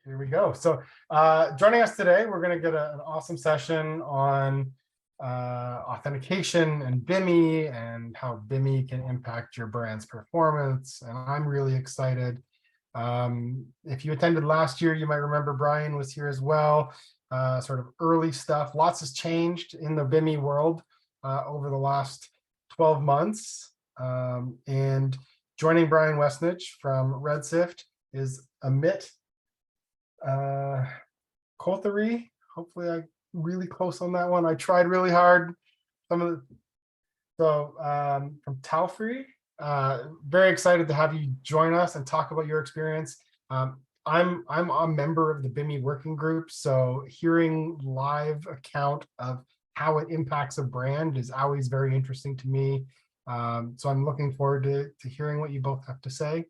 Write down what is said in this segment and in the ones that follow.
Here we go. So joining us today, we're going to get an awesome session on authentication and BIMI and how BIMI can impact your brand's performance. And I'm really excited. If you attended last year, you might remember Brian was here as well. Sort of early stuff. Lots has changed in the BIMI world over the last 12 months. And joining Brian Westnedge from RedSift is Amit Kothari. Hopefully I'm really close on that one. I tried really hard. From Tallyfy. Very excited to have you join us and talk about your experience. I'm a member of the BIMI working group, so hearing live account of how it impacts a brand is always very interesting to me. So I'm looking forward to hearing what you both have to say,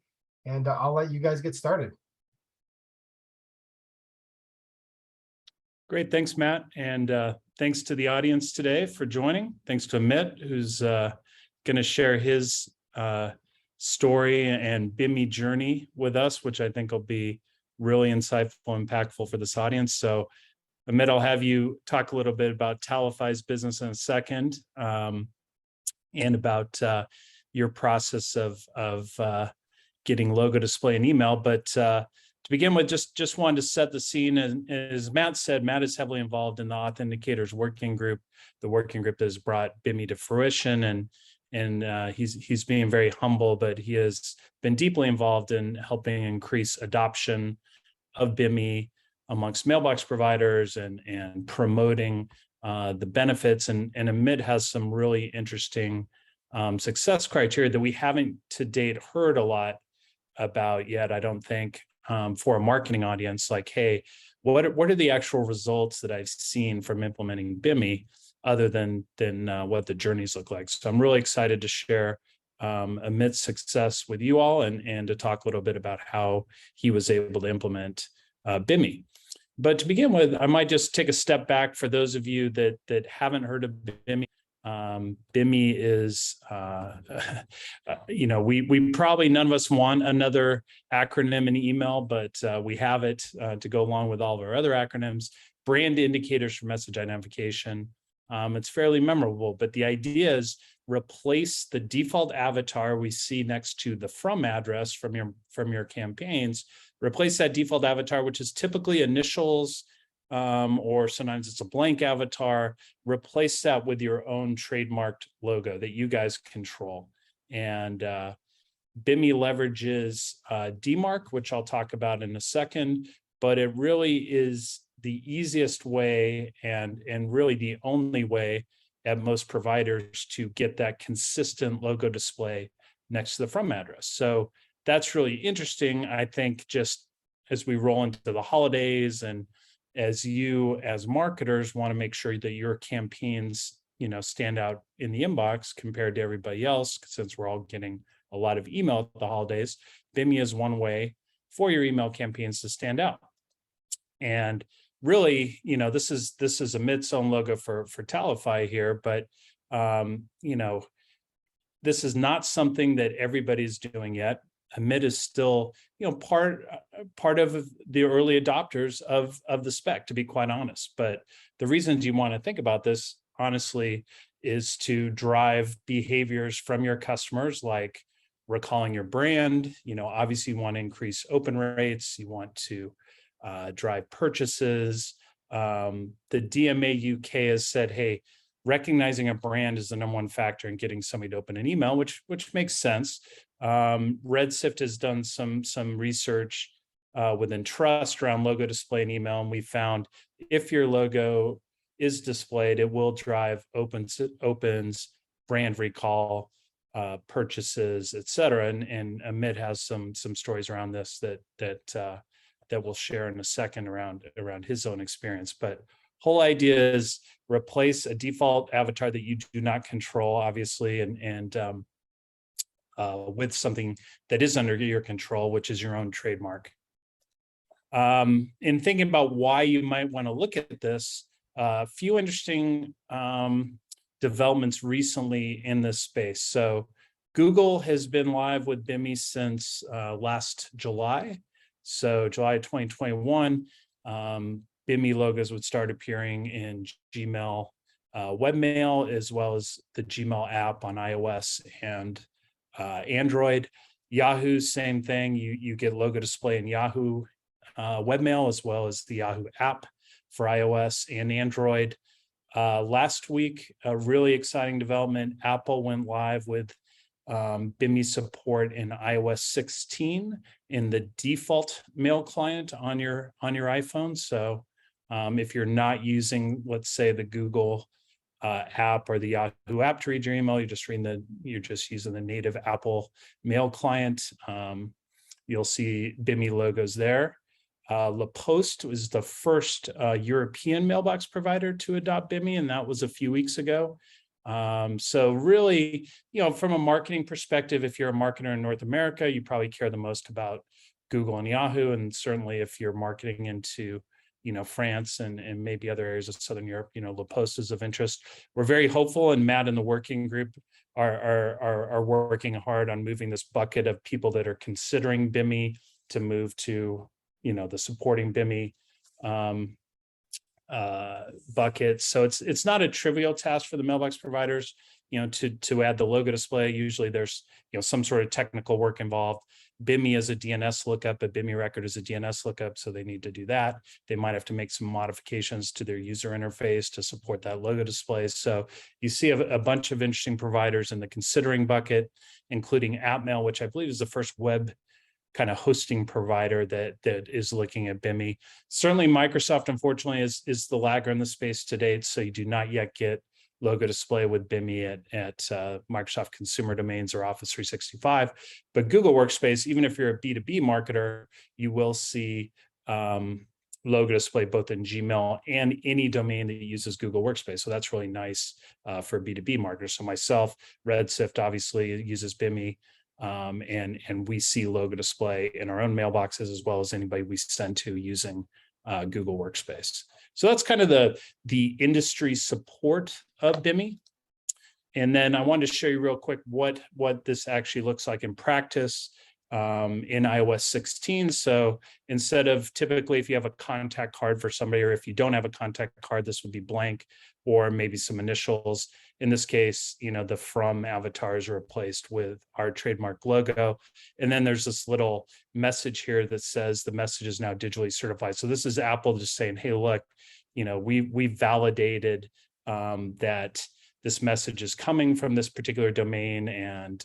and I'll let you guys get started. Great, thanks, Matt, and thanks to the audience today for joining. Thanks to Amit, who's going to share his story and BIMI journey with us, which I think will be really insightful and impactful for this audience. So, Amit, I'll have you talk a little bit about Tallyfy's business in a second, and about your process of getting logo display and email. But to begin with, just wanted to set the scene. And as Matt said, Matt is heavily involved in the Authenticators Working Group, the working group that has brought BIMI to fruition. And he's being very humble, but he has been deeply involved in helping increase adoption of BIMI amongst mailbox providers and promoting the benefits. And Amit has some really interesting success criteria that we haven't to date heard a lot about yet, I don't think. For a marketing audience, like, hey, what are the actual results that I've seen from implementing BIMI, other than what the journeys look like? So I'm really excited to share Amit's success with you all, and to talk a little bit about how he was able to implement BIMI. But to begin with, I might just take a step back for those of you that haven't heard of BIMI. BIMI is, we probably, none of us want another acronym in email, but we have it to go along with all of our other acronyms. Brand indicators for message identification. It's fairly memorable, but the idea is replace the default avatar we see next to the from address from your campaigns. Replace that default avatar, which is typically initials, or sometimes it's a blank avatar. Replace that with your own trademarked logo that you guys control. And BIMI leverages DMARC, which I'll talk about in a second, but it really is the easiest way and really the only way at most providers to get that consistent logo display next to the from address. So that's really interesting, I think, just as we roll into the holidays, and as you as marketers want to make sure that your campaigns, stand out in the inbox compared to everybody else, since we're all getting a lot of email at the holidays. BIMI is one way for your email campaigns to stand out. And really, this is Amit's own logo for Tallyfy here, but this is not something that everybody's doing yet. Amit is still, part of the early adopters of the spec, to be quite honest. But the reasons you want to think about this, honestly, is to drive behaviors from your customers, like recalling your brand. Obviously you want to increase open rates. You want to drive purchases. The DMA UK has said, hey, recognizing a brand is the #1 factor in getting somebody to open an email, which makes sense. RedSift has done some research within trust around logo display and email, and we found if your logo is displayed, it will drive opens, brand recall, purchases, etc. And Amit has some stories around this that we'll share in a second around his own experience. But whole idea is replace a default avatar that you do not control, obviously, and with something that is under your control, which is your own trademark. In thinking about why you might want to look at this, a few interesting developments recently in this space. So Google has been live with BIMI since last July. So July 2021, BIMI logos would start appearing in Gmail webmail, as well as the Gmail app on iOS and Android. Yahoo, same thing. You get logo display in Yahoo webmail, as well as the Yahoo app for iOS and Android. Last week, a really exciting development, Apple went live with BIMI support in iOS 16 in the default mail client on your iPhone. So if you're not using, let's say, the Google app or the Yahoo app to read your email, you're just using the native Apple mail client, you'll see BIMI logos there. La Poste was the first European mailbox provider to adopt BIMI, and that was a few weeks ago. So really, from a marketing perspective, if you're a marketer in North America, you probably care the most about Google and Yahoo. And certainly if you're marketing into, France and maybe other areas of Southern Europe, La Poste is of interest. We're very hopeful, and Matt and the working group are working hard on moving this bucket of people that are considering BIMI to move to, the supporting BIMI bucket. So it's not a trivial task for the mailbox providers, to add the logo display. Usually there's, some sort of technical work involved. BIMI is a DNS lookup, a BIMI record is a DNS lookup, so they need to do that. They might have to make some modifications to their user interface to support that logo display. So you see a bunch of interesting providers in the considering bucket, including AppMail, which I believe is the first web kind of hosting provider that is looking at BIMI. Certainly Microsoft, unfortunately, is the lagger in the space to date, so you do not yet get logo display with BIMI at Microsoft consumer domains or Office 365. But Google Workspace, even if you're a B2B marketer, you will see logo display both in Gmail and any domain that uses Google Workspace. So that's really nice for B2B marketers. So myself, RedSift obviously uses BIMI. And we see logo display in our own mailboxes, as well as anybody we send to using Google Workspace. So that's kind of the industry support of BIMI. And then I wanted to show you real quick what this actually looks like in practice in iOS 16. So instead of typically, if you have a contact card for somebody, or if you don't have a contact card, this would be blank, or maybe some initials. In this case, the from avatar is replaced with our trademark logo. And then there's this little message here that says the message is now digitally certified. So this is Apple just saying, hey, look, we validated that this message is coming from this particular domain, and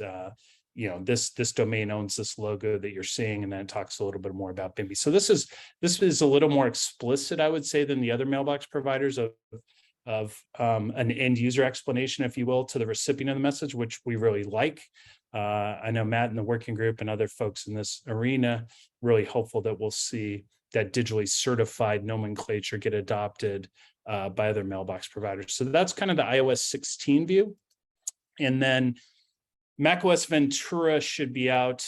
this domain owns this logo that you're seeing. And then it talks a little bit more about BIMI. So this is a little more explicit, I would say, than the other mailbox providers of an end user explanation, if you will, to the recipient of the message, which we really like. I know Matt and the working group and other folks in this arena really hopeful that we'll see that digitally certified nomenclature get adopted by other mailbox providers. So that's kind of the iOS 16 view. And then macOS Ventura should be out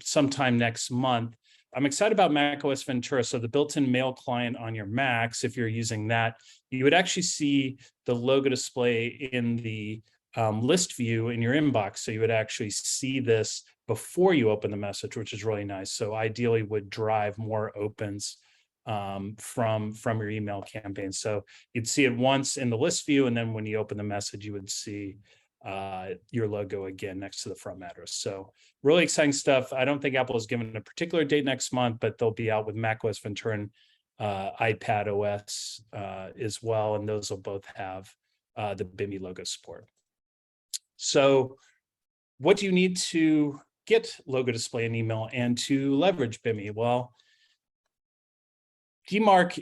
sometime next month. I'm excited about macOS Ventura. So the built-in mail client on your Macs, if you're using that, you would actually see the logo display in the list view in your inbox. So you would actually see this before you open the message, which is really nice. So ideally would drive more opens from your email campaign. So you'd see it once in the list view, and then when you open the message, you would see your logo again next to the from address. So really exciting stuff. I don't think Apple has given a particular date next month, but they'll be out with macOS Ventura and iPad OS as well, and those will both have the BIMI logo support. So what do you need to get logo display in email and to leverage BIMI? Well, DMARC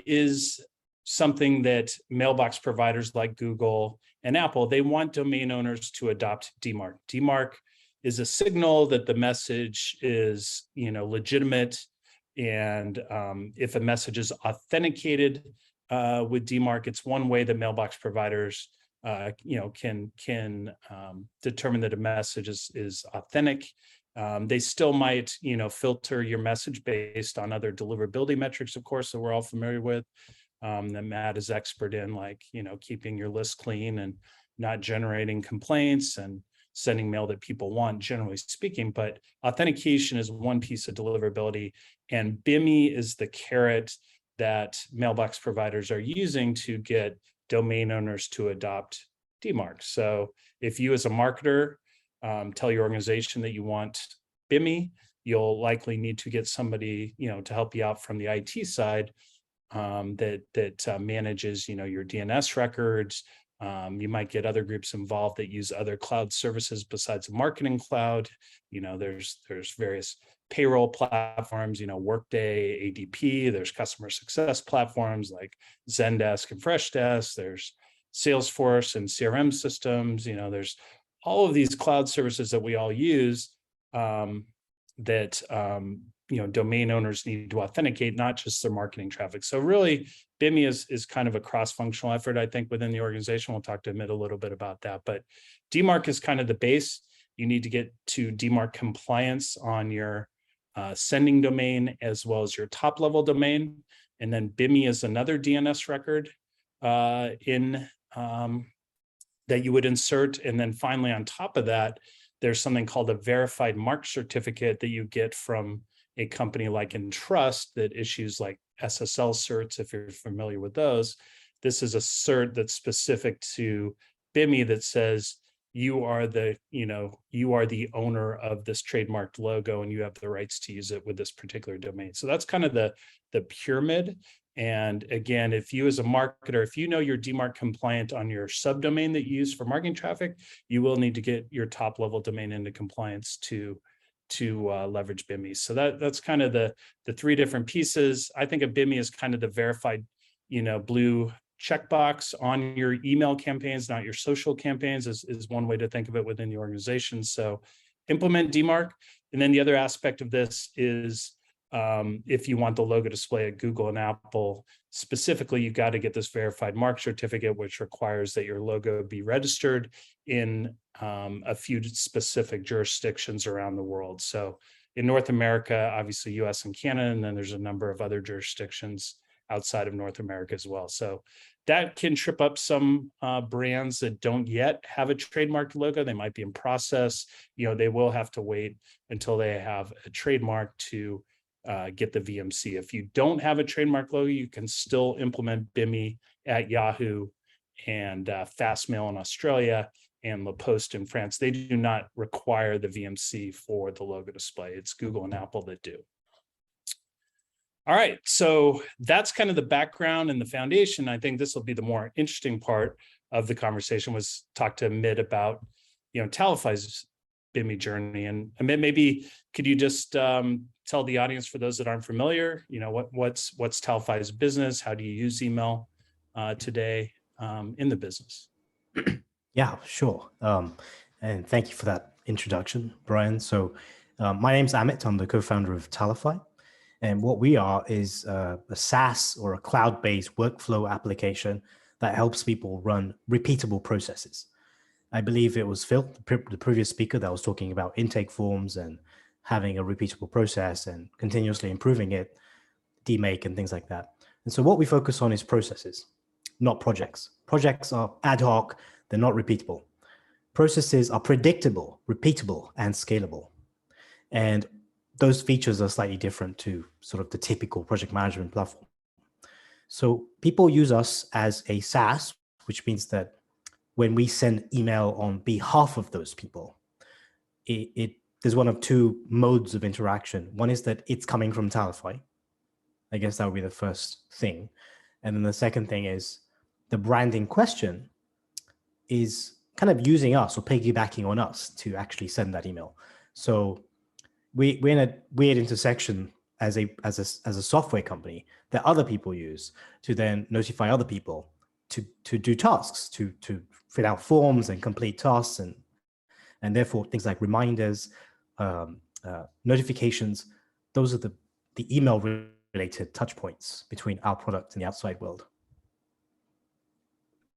is something that mailbox providers like Google and Apple, they want domain owners to adopt DMARC. DMARC is a signal that the message is, legitimate, and if a message is authenticated with DMARC, it's one way that mailbox providers, can determine that a message is authentic. They still might, filter your message based on other deliverability metrics, of course, that we're all familiar with. That Matt is expert in, like, keeping your list clean and not generating complaints and sending mail that people want, generally speaking, but authentication is one piece of deliverability, and BIMI is the carrot that mailbox providers are using to get domain owners to adopt DMARC. So if you as a marketer tell your organization that you want BIMI, you'll likely need to get somebody, to help you out from the IT side that manages, your DNS records. You might get other groups involved that use other cloud services besides the marketing cloud. There's various payroll platforms, Workday, ADP. There's customer success platforms like Zendesk and Freshdesk. There's Salesforce and CRM systems. There's all of these cloud services that we all use that domain owners need to authenticate, not just their marketing traffic. So really, BIMI is kind of a cross-functional effort, I think, within the organization. We'll talk to Amit a little bit about that. But DMARC is kind of the base. You need to get to DMARC compliance on your sending domain as well as your top-level domain. And then BIMI is another DNS record that you would insert. And then finally, on top of that, there's something called a verified mark certificate that you get from a company like Entrust that issues like SSL certs, if you're familiar with those. This is a cert that's specific to BIMI that says you are the owner of this trademarked logo and you have the rights to use it with this particular domain. So that's kind of the pyramid. And again, if you as a marketer, if you know you're DMARC compliant on your subdomain that you use for marketing traffic, you will need to get your top level domain into compliance to leverage BIMI. So that's kind of the three different pieces. I think of BIMI as kind of the verified, blue checkbox on your email campaigns, not your social campaigns, is one way to think of it within the organization. So implement DMARC. And then the other aspect of this is if you want the logo display at Google and Apple, specifically, you've got to get this verified mark certificate, which requires that your logo be registered in a few specific jurisdictions around the world. So in North America, obviously US and Canada, and then there's a number of other jurisdictions outside of North America as well. So that can trip up some brands that don't yet have a trademarked logo. They might be in process. They will have to wait until they have a trademark to get the VMC. If you don't have a trademark logo, you can still implement BIMI at Yahoo and Fastmail in Australia and La Poste in France. They do not require the VMC for the logo display. It's Google and Apple that do. All right, so that's kind of the background and the foundation. I think this will be the more interesting part of the conversation, was talk to Amit about, Tallyfy's BIMI journey. And Amit, maybe could you just tell the audience, for those that aren't familiar, what's Tallyfy's business? How do you use email today in the business? Yeah, sure. And thank you for that introduction, Brian. So my name's Amit. I'm the co-founder of Tallyfy. And what we are is a SaaS or a cloud-based workflow application that helps people run repeatable processes. I believe it was Phil, the previous speaker, that was talking about intake forms and having a repeatable process and continuously improving it, demake and things like that. And so what we focus on is processes, not projects. Projects are ad hoc, they're not repeatable. Processes are predictable, repeatable, and scalable. And those features are slightly different to sort of the typical project management platform. So people use us as a SaaS, which means that when we send email on behalf of those people, there's one of two modes of interaction. One is that it's coming from Tallyfy. I guess that would be the first thing. And then the second thing is the brand in question is kind of using us or piggybacking on us to actually send that email. So we're in a weird intersection as a software company that other people use to then notify other people to do tasks, to fill out forms and complete tasks, and therefore things like reminders, notifications. Those are the email related touch points between our product and the outside world.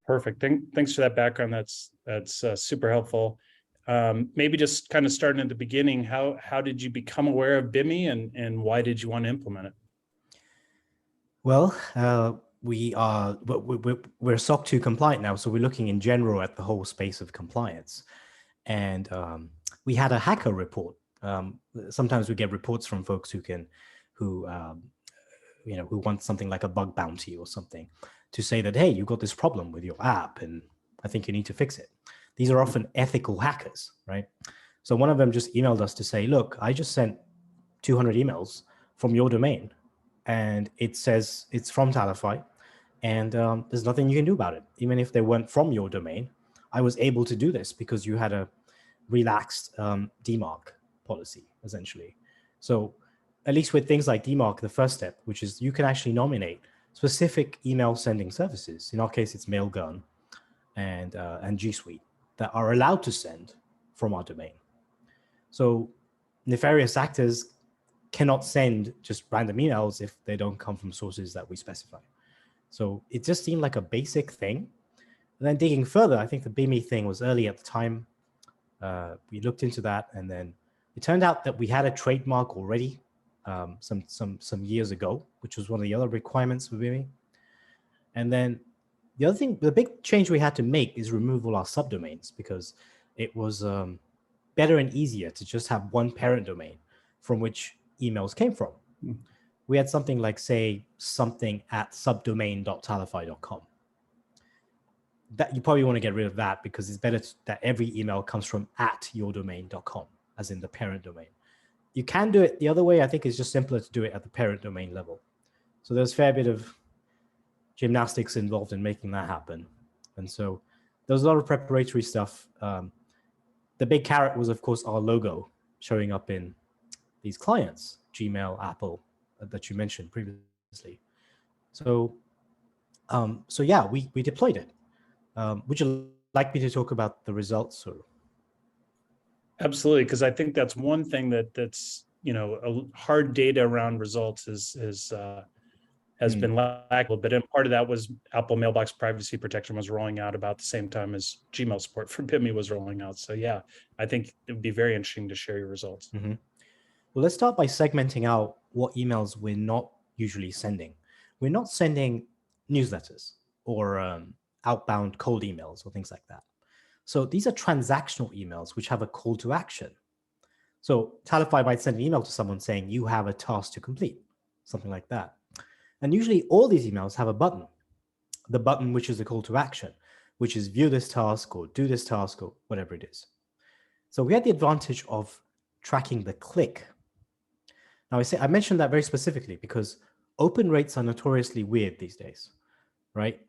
Perfect. Thanks for that background. That's super helpful. Maybe just kind of starting at the beginning, how did you become aware of BIMI and why did you want to implement it? Well, we're SOC 2 compliant now, so we're looking in general at the whole space of compliance. and we had a hacker report. Sometimes we get reports from folks who want something like a bug bounty or something to say that, hey, you got this problem with your app and I think you need to fix it. These are often ethical hackers, right? So one of them just emailed us to say, look, I just sent 200 emails from your domain and it says it's from Tallyfy, and there's nothing you can do about it. Even if they weren't from your domain, I was able to do this because you had a relaxed DMARC policy, essentially. So at least with things like DMARC, the first step, which is you can actually nominate specific email sending services. In our case, it's Mailgun and G Suite that are allowed to send from our domain. So nefarious actors cannot send just random emails if they don't come from sources that we specify. So it just seemed like a basic thing. And then digging further, I think the BIMI thing was early at the time. We looked into that, and then it turned out that we had a trademark already some years ago, which was one of the other requirements for BIMI. And then the other thing, the big change we had to make is remove all our subdomains, because it was better and easier to just have one parent domain from which emails came from. We had something like, say, something at subdomain.tallyfy.com. That you probably want to get rid of that, because it's better that every email comes from at yourdomain.com, as in the parent domain. You can do it the other way. I think it's just simpler to do it at the parent domain level. So there's a fair bit of gymnastics involved in making that happen. And so there's a lot of preparatory stuff. The big carrot was, of course, our logo showing up in these clients, Gmail, Apple, that you mentioned previously. So yeah, we deployed it. Would you like me to talk about the results? Or? Absolutely, because I think that's one thing that's a hard data around results has been lacked, but part of that was Apple Mailbox Privacy Protection was rolling out about the same time as Gmail support for BIMI was rolling out. So yeah, I think it would be very interesting to share your results. Mm-hmm. Well, let's start by segmenting out what emails we're not usually sending. We're not sending newsletters or outbound cold emails or things like that. So these are transactional emails which have a call to action. So Tallyfy might send an email to someone saying, you have a task to complete, something like that. And usually all these emails have a button, the button which is the call to action, which is view this task or do this task or whatever it is. So we had the advantage of tracking the click. Now I mentioned that very specifically because open rates are notoriously weird these days, right?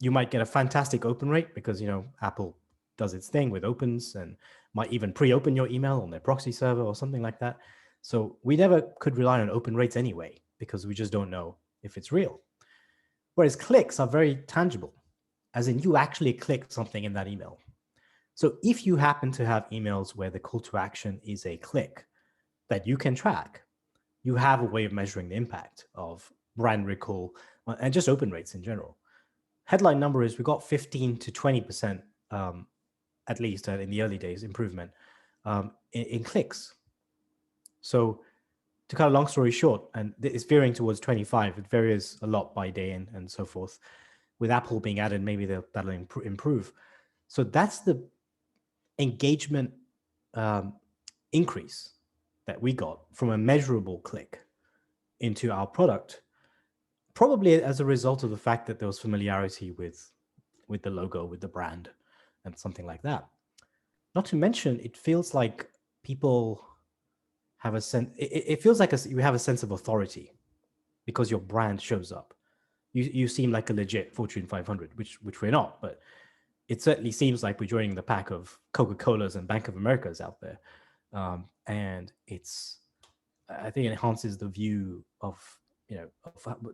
You might get a fantastic open rate because, Apple does its thing with opens and might even pre-open your email on their proxy server or something like that. So we never could rely on open rates anyway, because we just don't know if it's real. Whereas clicks are very tangible, as in you actually click something in that email. So if you happen to have emails where the call to action is a click that you can track, you have a way of measuring the impact of brand recall and just open rates in general. Headline number is we got 15 to 20%, at least in the early days, improvement in clicks. So to cut a long story short, and it's veering towards 25, it varies a lot by day and so forth. With Apple being added, maybe that'll improve. So that's the engagement increase that we got from a measurable click into our product, probably as a result of the fact that there was familiarity with the logo, with the brand, and something like that. Not to mention, it feels like people have a sense. It feels like you have a sense of authority because your brand shows up. You seem like a legit Fortune 500, which we're not, but it certainly seems like we're joining the pack of Coca-Colas and Bank of Americas out there, and I think it enhances the view of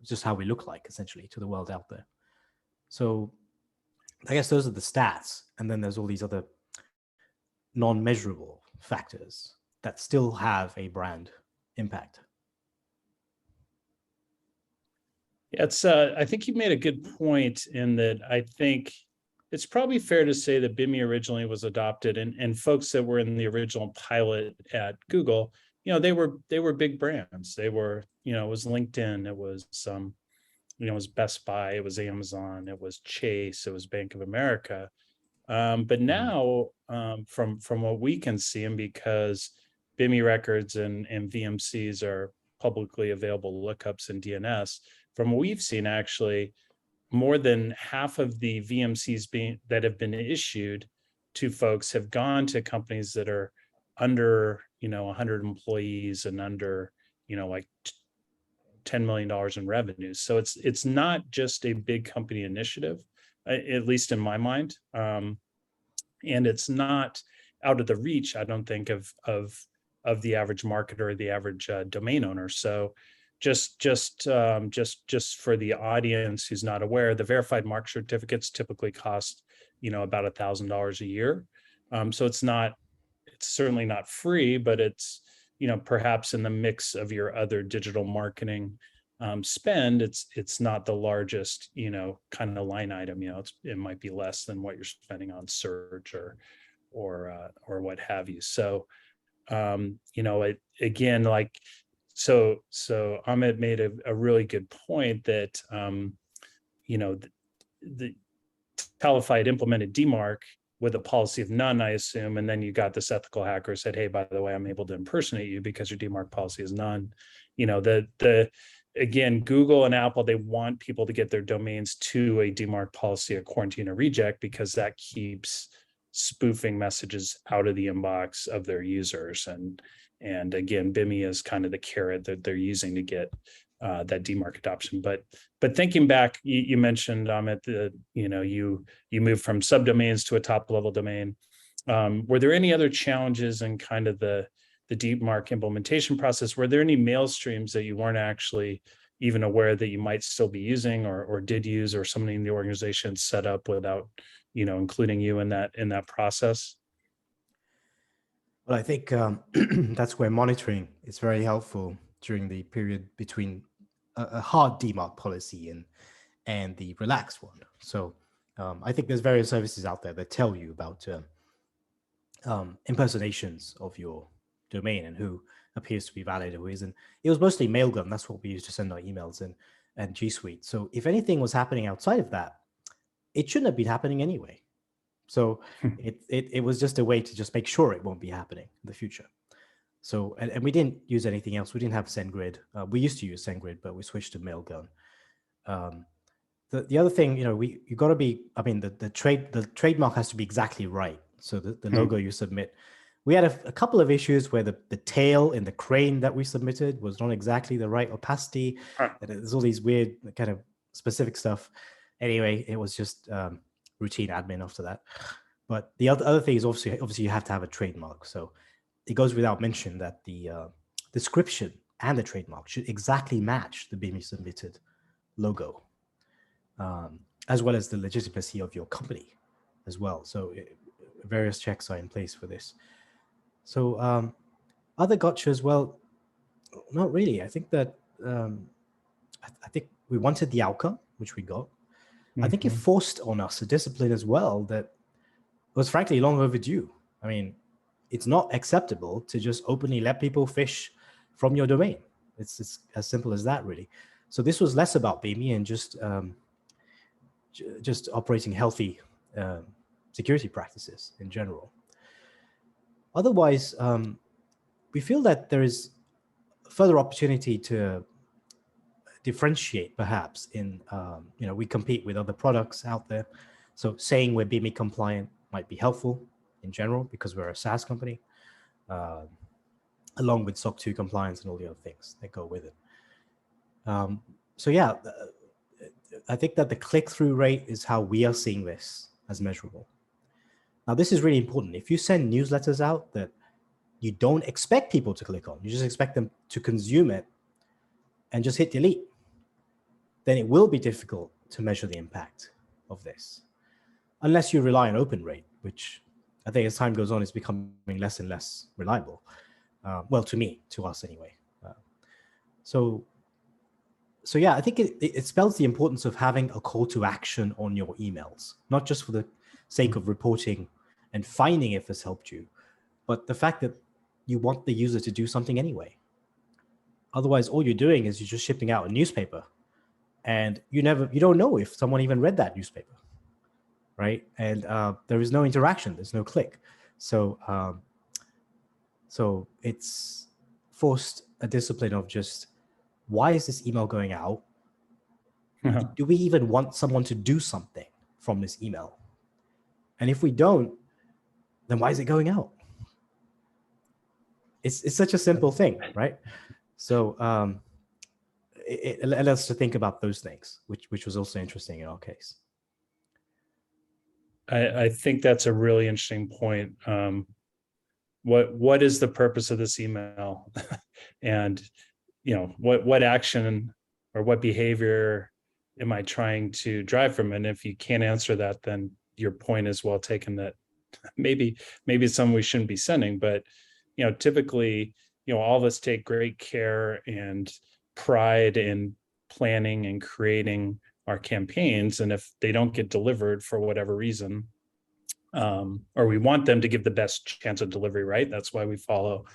just how we look like essentially to the world out there. So I guess those are the stats, and then there's all these other non-measurable factors that still have a brand impact. Yeah, I think you made a good point in that. I think it's probably fair to say that BIMI originally was adopted, and folks that were in the original pilot at Google, they were big brands. They were, it was LinkedIn, it was it was Best Buy, it was Amazon, it was Chase, it was Bank of America. But now, from what we can see, and because BIMI records and VMCs are publicly available lookups in DNS, from what we've seen, actually, more than half of the VMCs that have been issued to folks have gone to companies that are under, 100 employees and under, like $10 million in revenues. So it's not just a big company initiative, at least in my mind. And it's not out of the reach, I don't think, of the average marketer or the average domain owner. So just for the audience who's not aware, the verified mark certificates typically cost, about $1,000 a year. So it's certainly not free, but it's, perhaps in the mix of your other digital marketing spend, it's not the largest, kind of line item. It might be less than what you're spending on search or what have you. So, again, like, so Amit made a really good point that, the Tallyfy had implemented DMARC with a policy of none, I assume, and then you got this ethical hacker who said, hey, by the way, I'm able to impersonate you because your DMARC policy is none. Again, Google and Apple, they want people to get their domains to a DMARC policy, a quarantine or reject, because that keeps spoofing messages out of the inbox of their users. And again, BIMI is kind of the carrot that they're using to get that DMARC adoption. But thinking back, you mentioned, Amit, you moved from subdomains to a top level domain. Were there any other challenges in kind of the DMARC implementation process? Were there any mail streams that you weren't actually even aware that you might still be using or did use, or somebody in the organization set up without, including you in that process? Well, I think that's where monitoring is very helpful during the period between a hard DMARC policy and the relaxed one. So I think there's various services out there that tell you about impersonations of your domain and who appears to be valid and who isn't. It was mostly Mailgun. That's what we used to send our emails and G Suite. So if anything was happening outside of that, it shouldn't have been happening anyway. So it was just a way to just make sure it won't be happening in the future. So, and we didn't use anything else. We didn't have SendGrid. We used to use SendGrid, but we switched to Mailgun. The other thing, you got to be, I mean, the trademark has to be exactly right. So the logo you submit, we had a couple of issues where the tail and the crane that we submitted was not exactly the right opacity. And there's all these weird kind of specific stuff. Anyway, it was just routine admin after that. But the other thing is obviously you have to have a trademark. So it goes without mention that the description and the trademark should exactly match the BIMI submitted logo, as well as the legitimacy of your company as well. So various checks are in place for this. So other gotchas, well, not really. I think that I think we wanted the outcome, which we got. I think it forced on us a discipline as well that was frankly long overdue. I mean, it's not acceptable to just openly let people fish from your domain. It's as simple as that, really. So this was less about BIMI and just operating healthy security practices in general. Otherwise, we feel that there is further opportunity to differentiate, perhaps, in, we compete with other products out there. So saying we're BIMI compliant might be helpful in general because we're a SaaS company, along with SOC 2 compliance and all the other things that go with it. So yeah, I think that the click-through rate is how we are seeing this as measurable. Now, this is really important. If you send newsletters out that you don't expect people to click on, you just expect them to consume it and just hit delete, then it will be difficult to measure the impact of this, unless you rely on open rate, which I think as time goes on is becoming less and less reliable. Well, to us anyway. So yeah, I think it spells the importance of having a call to action on your emails, not just for the sake of reporting and finding if this helped you, but the fact that you want the user to do something anyway. Otherwise, all you're doing is you're just shipping out a newspaper, and you don't know if someone even read that newspaper. right? And there is no interaction. There's no click. So so it's forced a discipline of just, why is this email going out? Do we even want someone to do something from this email? And if we don't, then why is it going out? It's such a simple thing, right? So it led us to think about those things, which was also interesting in our case. I think that's a really interesting point. What is the purpose of this email? And what action or what behavior am I trying to drive from? And if you can't answer that, then your point is well taken, that maybe it's something we shouldn't be sending. But typically, all of us take great care and pride in planning and creating our campaigns, and if they don't get delivered for whatever reason, or we want them to give the best chance of delivery, right? That's why we follow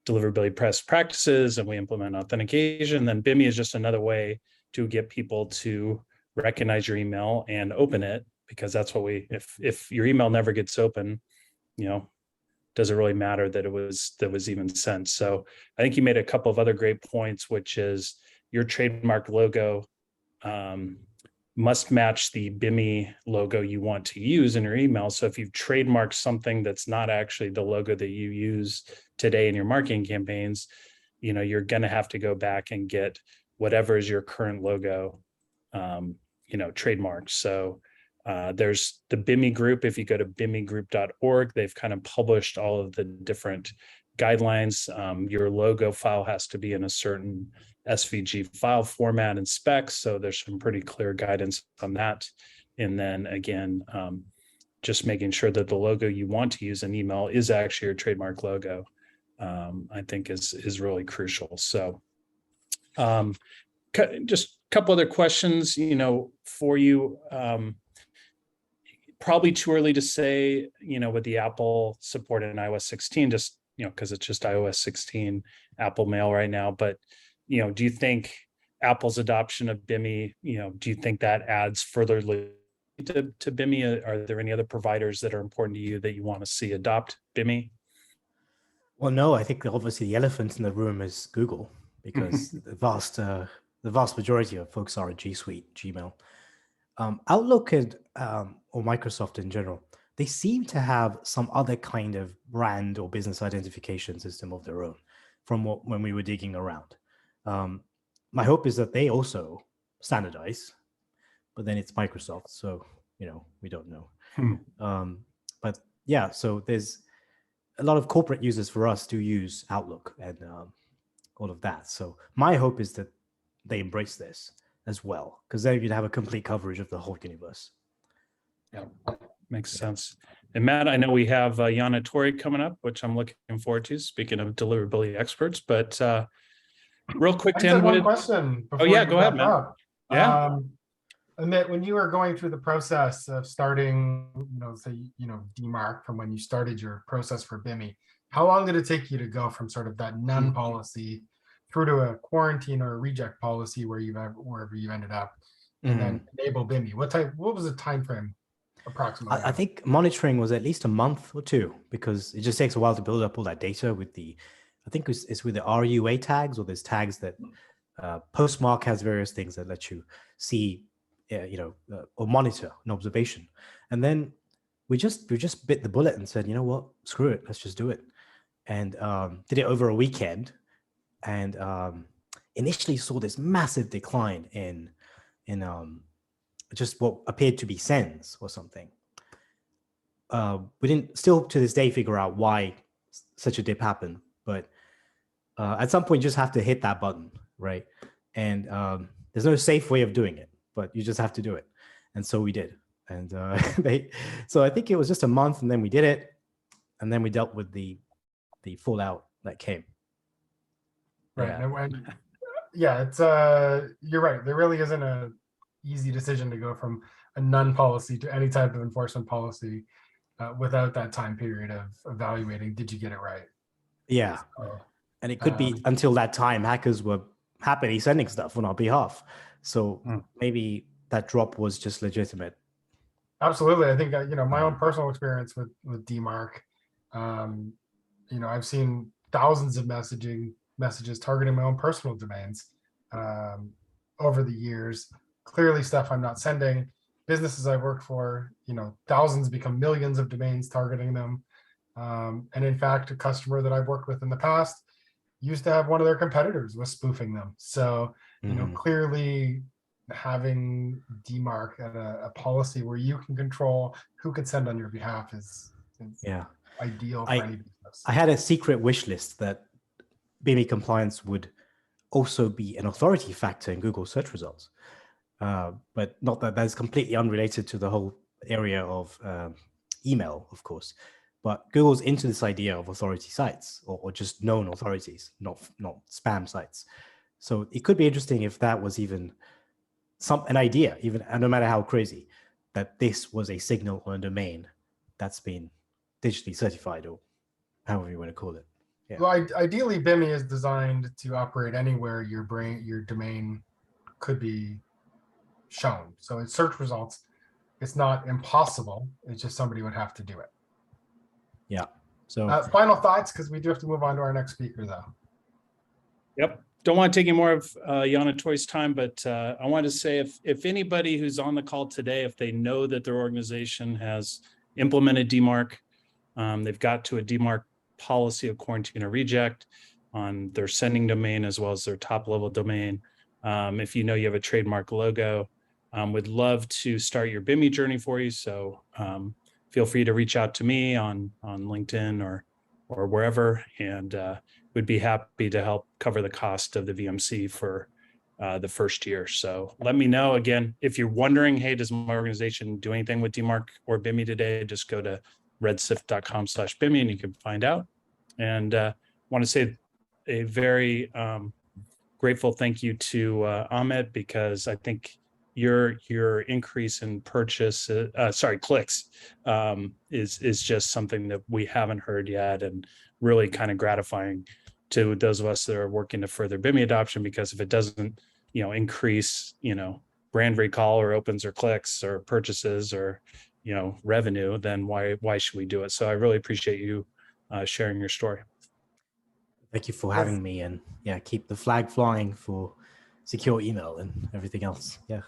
deliverability best practices and we implement authentication. Then BIMI is just another way to get people to recognize your email and open it, because that's what if your email never gets open, does it really matter that it was even sent? So I think you made a couple of other great points, which is your trademark logo must match the BIMI logo you want to use in your email. So if you've trademarked something that's not actually the logo that you use today in your marketing campaigns, you're going to have to go back and get whatever is your current logo, trademarked. So there's the BIMI group. If you go to bimigroup.org, they've kind of published all of the different guidelines. Your logo file has to be in a certain SVG file format and specs. So there's some pretty clear guidance on that. And then again, just making sure that the logo you want to use in email is actually your trademark logo, I think is really crucial. So just a couple other questions, for you. Probably too early to say, with the Apple support in iOS 16, just, because it's just iOS 16 Apple Mail right now. But, do you think Apple's adoption of BIMI, do you think that adds further to BIMI? Are there any other providers that are important to you that you want to see adopt BIMI? Well, no, I think obviously the elephant in the room is Google, because the vast majority of folks are a G Suite, Gmail. Outlook and or Microsoft in general, they seem to have some other kind of brand or business identification system of their own from when we were digging around. My hope is that they also standardize, but then it's Microsoft, so we don't know. But yeah, so there's a lot of corporate users for us to use Outlook and all of that. So my hope is that they embrace this as well, because then you'd have a complete coverage of the whole universe. Yeah, makes sense. And Matt, I know we have Yana Tori coming up, which I'm looking forward to, speaking of deliverability experts, but real quick, I just Dan, had one question. Oh yeah, You go ahead, wrap Matt. up. Yeah. Amit, when you were going through the process of starting, DMARC from when you started your process for BIMI, how long did it take you to go from sort of that none policy through to a quarantine or a reject policy wherever you ended up, and then enable BIMI? What was the time frame approximately? I think monitoring was at least a month or two, because it just takes a while to build up all that data with I think it's with the RUA tags, or there's tags that Postmark has various things that let you see, or monitor an observation. And then we just bit the bullet and said, you know what, screw it, let's just do it. And did it over a weekend. And initially saw this massive decline in just what appeared to be sends or something. We didn't still to this day figure out why such a dip happened, but at some point you just have to hit that button, right? And there's no safe way of doing it, but you just have to do it. And so we did. And so I think it was just a month, and then we did it, and then we dealt with the fallout that came. Right. It's you're right. There really isn't a easy decision to go from a none policy to any type of enforcement policy without that time period of evaluating, did you get it right? Yeah. And it could be until that time hackers were happily sending stuff on our behalf. So maybe that drop was just legitimate. Absolutely. I think, my own personal experience with DMARC, I've seen thousands of messages targeting my own personal domains over the years. Clearly stuff I'm not sending. Businesses I've worked for, thousands become millions of domains targeting them. And in fact, a customer that I've worked with in the past used to have one of their competitors was spoofing them. So, clearly having DMARC at a policy where you can control who can send on your behalf is ideal for any business. I had a secret wish list that BIMI compliance would also be an authority factor in Google search results. But not that that's completely unrelated to the whole area of email, of course. But Google's into this idea of authority sites or just known authorities, not spam sites. So it could be interesting if that was even an idea, even no matter how crazy, that this was a signal on a domain that's been digitally certified, or however you want to call it. Yeah. Well, ideally, BIMI is designed to operate anywhere your domain could be shown. So in search results, it's not impossible. It's just somebody would have to do it. Yeah. So final thoughts, because we do have to move on to our next speaker, though. Yep. Don't want to take any more of Yana Toy's time, but I want to say if anybody who's on the call today, if they know that their organization has implemented DMARC, they've got to a DMARC policy of quarantine or reject on their sending domain as well as their top level domain. If you have a trademark logo, would love to start your BIMI journey for you. So feel free to reach out to me on LinkedIn or wherever, and would be happy to help cover the cost of the VMC for the first year. So let me know. Again, if you're wondering, hey, does my organization do anything with DMARC or BIMI today? Just go to redsift.com/BIMI and you can find out. And want to say a very grateful thank you to Amit, because I think your increase in clicks is just something that we haven't heard yet, and really kind of gratifying to those of us that are working to further BIMI adoption, because if it doesn't increase brand recall or opens or clicks or purchases or revenue, then why should we do it? So I really appreciate you sharing your story. Thank you for having me, and keep the flag flying for secure email and everything else. Yeah.